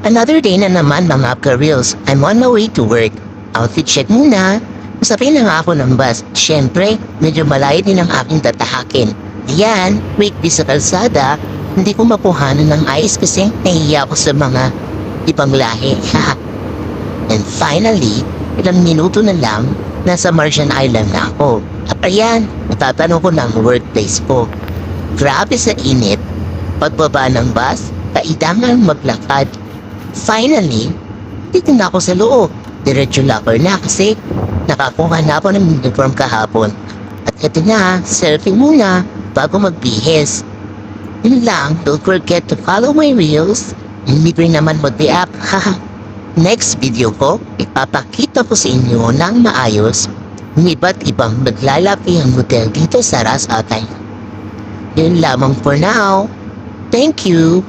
Another day na naman mga ka-reels. I'm on my way to work. Outfit check muna. Masapin na nga ako ng bus. Siyempre, medyo malayo din ang aking tatahakin. Ayan, weekday sa kalsada, hindi ko mapuhanan ng ayos kasi nahiya ako sa mga ibang lahi. And finally, ilang minuto na lang, nasa Martian Island na ako. At ayan, natatanong ko ng workplace ko. Grabe sa init. Pagbaba ng bus, kailangan maglakad. Finally, dito na ako sa loob. Diretso locker na kasi nakakuha na ako ng uniform kahapon. At ito na, selfie muna bago magbihis. Yun lang, don't forget to follow my reels. Libre naman mag-react. Next video ko, ipapakita ko sa inyo ng maayos ng iba't ibang naglalaki ang hotel dito sa Ras Al Khaimah. Yun lamang for now. Thank you.